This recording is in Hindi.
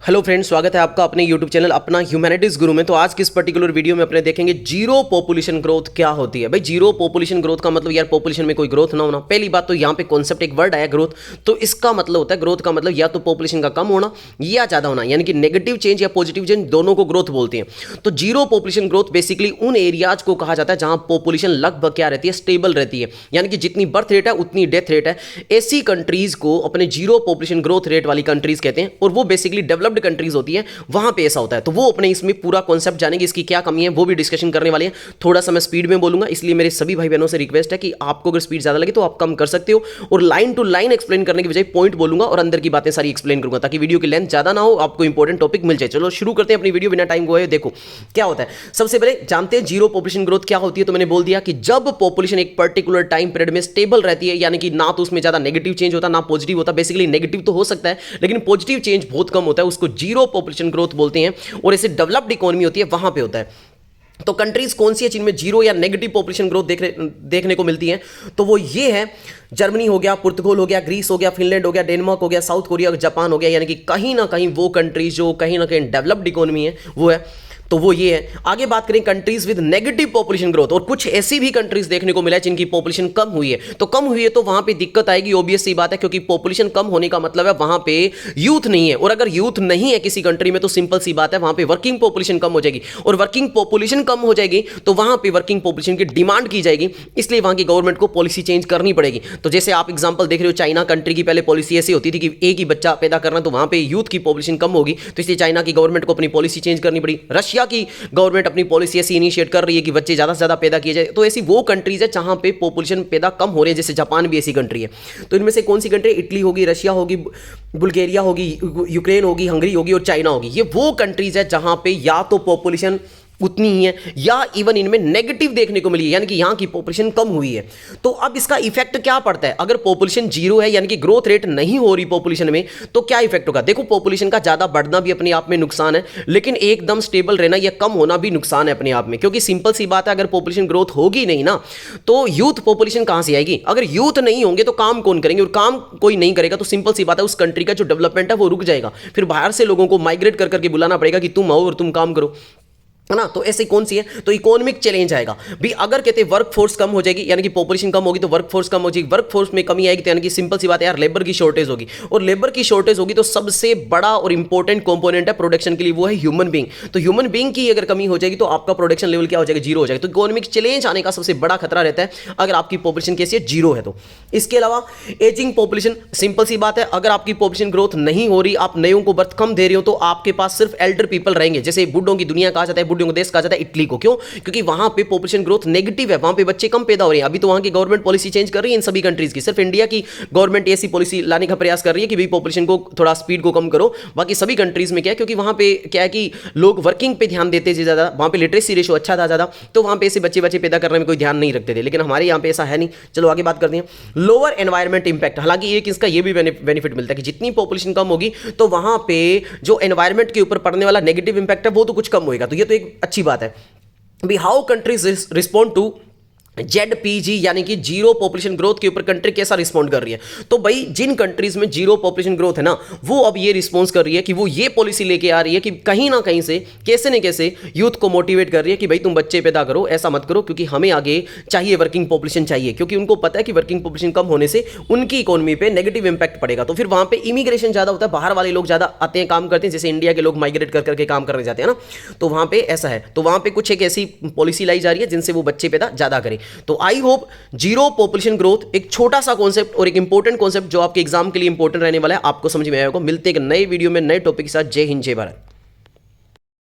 हेलो फ्रेंड्स, स्वागत है आपका अपने यूट्यूब चैनल अपना ह्यूमैनिटीज गुरु में। तो आज किस पर्टिकुलर वीडियो में अपने देखेंगे जीरो पॉपुलेशन ग्रोथ क्या होती है। भाई जीरो पॉपुलेशन ग्रोथ का मतलब यार पॉपुलेशन में कोई ग्रोथ ना होना। पहली बात तो यहाँ पे कॉन्सेप्ट एक वर्ड आया ग्रोथ, तो इसका मतलब होता है ग्रोथ का मतलब या तो पॉपुलेशन का कम होना या ज्यादा होना, यानी कि नेगेटिव चेंज या पॉजिटिव चेंज दोनों को ग्रोथ बोलते हैं। तो जीरो पॉपुलेशन ग्रोथ बेसिकली उन एरियाज को कहा जाता है जहां पॉपुलेशन लगभग क्या रहती है, स्टेबल रहती है, यानी कि जितनी बर्थ रेट है उतनी डेथ रेट है। ऐसी कंट्रीज को अपने जीरो पॉपुलेशन ग्रोथ रेट वाली कंट्रीज कहते हैं, और वो बेसिकली डेवलप्ड कंट्रीज होती है, वहां पे ऐसा होता है। तो वो अपने इसमें पूरा कॉन्सेप्ट जानेंगे, इसकी क्या कमी है वो भी डिस्कशन करने वाले हैं। थोड़ा सा मैं स्पीड में बोलूंगा, इसलिए मेरे सभी भाई बहनों से रिक्वेस्ट है कि आपको अगर स्पीड ज्यादा लगे तो आप कम कर सकते हो, और लाइन टू लाइन एक्सप्लेन करने की बजाय पॉइंट बोलूंगा और अंदर की बातें सारी एक्सप्लेन करूंगा, ताकि वीडियो की लेंथ ज्यादा ना हो, आपको इंपॉर्टेंट टॉपिक मिल जाए। चलो शुरू करते हैं अपनी वीडियो बिना टाइम गवाए। देखो क्या होता है, सबसे पहले जानते हैं जीरो पॉपुलेशन ग्रोथ क्या होती है। तो मैंने बोल दिया कि जब पॉपुलेशन एक पर्टिकुलर टाइम पीरियड में स्टेबल रहती है, यानी कि ना तो उसमें ज्यादा नेगेटिव चेंज होता ना पॉजिटिव होता। बेसिकली नेगेटिव तो हो सकता है लेकिन पॉजिटिव चेंज बहुत कम होता है, उसको जीरो पॉपुलेशन ग्रोथ बोलते हैं। और ऐसे डेवलप्ड इकोनॉमी होती है वहां पे होता है। तो कंट्रीज कौन सी है जिनमें जीरो या नेगेटिव पॉपुलेशन ग्रोथ देखने को मिलती है, तो वो ये है जर्मनी हो गया, पुर्तगाल हो गया, ग्रीस हो गया, फिनलैंड हो गया, डेनमार्क हो गया, साउथ कोरिया, जापान हो गया, यानी कि कहीं ना कहीं वो कंट्रीज जो कहीं ना कहीं डेवलप्ड इकोनॉमी है वो है। तो वो ये है। आगे बात करें countries with negative population growth, और कुछ ऐसी भी कंट्रीज देखने को मिला है जिनकी पॉपुलेशन कम हुई है। तो कम हुई है तो वहां पे दिक्कत आएगी, ऑब्वियस सी बात है, क्योंकि पॉपुलेशन कम होने का मतलब है वहां पे यूथ नहीं है, और अगर यूथ नहीं है किसी कंट्री में तो सिंपल सी बात है वहां पे वर्किंग पॉपुलेशन कम हो जाएगी, और वर्किंग पॉपुलेशन कम हो जाएगी तो वहां पे वर्किंग पॉपुलेशन की डिमांड की जाएगी, इसलिए वहां की गवर्नमेंट को पॉलिसी चेंज करनी पड़ेगी। तो जैसे आप एग्जांपल देख रहे हो, चाइना कंट्री की पहले पॉलिसी ऐसी होती थी कि एक ही बच्चा पैदा करना, तो वहां पे यूथ की पॉपुलेशन कम होगी, तो इसलिए चाइना की गवर्नमेंट को अपनी पॉलिसी चेंज करनी पड़ी। रशिया की गवर्नमेंट अपनी पॉलिसी ऐसी इनिशिएट कर रही है कि बच्चे ज्यादा से ज्यादा पैदा किए जाए। तो ऐसी वो कंट्रीज है जहां पे पॉपुलेशन पैदा कम हो रही है, जैसे जापान भी ऐसी कंट्री है। तो इनमें से कौन सी कंट्री? इटली होगी, रशिया होगी, बुल्गारिया होगी, यूक्रेन होगी, हंगरी होगी और चाइना होगी। ये वो कंट्रीज है जहां पे या तो पॉपुलेशन उतनी ही है या इवन इनमें नेगेटिव देखने को मिली है, यानी कि यहां की पॉपुलेशन कम हुई है। तो अब इसका इफेक्ट क्या पड़ता है? अगर पॉपुलेशन जीरो है यानी कि ग्रोथ रेट नहीं हो रही पॉपुलेशन में, तो क्या इफेक्ट होगा? देखो, पॉपुलेशन का ज्यादा बढ़ना भी अपने आप में नुकसान है, लेकिन एकदम स्टेबल रहना या कम होना भी नुकसान है अपने आप में, क्योंकि सिंपल सी बात है, अगर पॉपुलेशन ग्रोथ होगी नहीं ना तो यूथ पॉपुलेशन कहां से आएगी? अगर यूथ नहीं होंगे तो काम कौन करेंगे, और काम कोई नहीं करेगा तो सिंपल सी बात है उस कंट्री का जो डेवलपमेंट है वो रुक जाएगा। फिर बाहर से लोगों को माइग्रेट कर करके बुलाना पड़ेगा कि तुम आओ और तुम काम करो, है ना। तो ऐसे कौन सी है? तो इकोनॉमिक चैलेंज आएगा भी। अगर कहते हैं वर्क फोर्स कम हो जाएगी, यानी कि पॉपुलेशन कम होगी तो वर्क फोर्स कम हो जाएगी, वर्क फोर्स में कमी आएगी तो यानी कि सिंपल सी बात है यार लेबर की शॉर्टेज होगी, और लेबर की शॉर्टेज होगी तो सबसे बड़ा और इंपॉर्टेंट कंपोनेंट है प्रोडक्शन के लिए, वो है ह्यूमन बीइंग। तो ह्यूमन बीइंग की अगर कमी हो जाएगी तो आपका प्रोडक्शन लेवल क्या हो जाएगा? जीरो हो जाएगा। तो इकोनॉमिक चैलेंज आने का सबसे बड़ा खतरा रहता है अगर आपकी पॉपुलेशन कैसी है? जीरो है। तो इसके अलावा एजिंग पॉपुलेशन, सिंपल सी बात है, अगर आपकी पॉपुलेशन ग्रोथ नहीं हो रही, आप नयों को बर्थ कम दे रहे हो, तो आपके पास सिर्फ एल्डर पीपल रहेंगे, जैसे बुढ़ों की दुनिया कहा जाता है, बुढ़ों का देश कहा जाता है इटली को। क्यों? क्योंकि वहां पे पॉपुलेशन ग्रोथ नेगेटिव है, वहां पे बच्चे कम पैदा हो रहे हैं। अभी तो वहां की गवर्नमेंट पॉलिसी चेंज कर रही है इन सभी कंट्रीज की, सिर्फ इंडिया की गवर्नमेंट ऐसी पॉलिसी लाने का प्रयास कर रही है कि भाई पॉपुलेशन को थोड़ा स्पीड को कम करो। बाकी सभी कंट्रीज में क्या है, क्योंकि वहां पे क्या है कि लोग वर्किंग पे ध्यान देते थे ज्यादा, वहां पे लिटरेसी रेशो अच्छा था ज्यादा, तो वहां पे ऐसे बच्चे पैदा करने में कोई ध्यान नहीं रखते थे। लेकिन हमारे यहाँ पे ऐसा है नहीं। चलो आगे बात करते हैं। लोअर एनवायरमेंट इंपैक्ट, हालांकि एक इसका ये भी बेनिफिट मिलता है कि जितनी पॉपुलेशन कम होगी तो वहां पे जो एनवायरमेंट के ऊपर पड़ने वाला नेगेटिव इंपैक्ट है वो तो कुछ कम होएगा। तो ये तो एक अच्छी बात है। How countries respond to ZPG, यानी कि जीरो पॉपुलेशन ग्रोथ के ऊपर कंट्री कैसा रिस्पॉन्ड कर रही है? तो भाई जिन कंट्रीज में जीरो पॉपुलेशन ग्रोथ है ना, वो अब ये रिस्पॉन्स कर रही है कि वो ये पॉलिसी लेके आ रही है कि कहीं ना कहीं से कैसे न कैसे यूथ को मोटिवेट कर रही है कि भाई तुम बच्चे पैदा करो, ऐसा मत करो, क्योंकि हमें आगे चाहिए वर्किंग पॉपुलेशन चाहिए, क्योंकि उनको पता है कि वर्किंग पॉपुलेशन कम होने से उनकी इकोनॉमी पे नेगेटिव इंपैक्ट पड़ेगा। तो फिर वहां पे इमिग्रेशन ज्यादा होता है, बाहर वाले लोग ज्यादा आते हैं, काम करते हैं, जैसे इंडिया के लोग माइग्रेट कर करके काम करने जाते हैं ना, तो वहां पे ऐसा है। तो वहां पे कुछ एक ऐसी पॉलिसी लाई जा रही है जिनसे वो बच्चे पैदा ज्यादा करें। तो I hope zero population growth एक छोटा सा कॉन्सेप्ट और एक इंपॉर्टेंट कॉन्सेप्ट जो आपके एग्जाम के लिए इंपॉर्टेंट रहने वाला है आपको समझ में आया होगा। मिलते हैं एक नए वीडियो में नए टॉपिक के साथ। जय हिंद, जय भारत।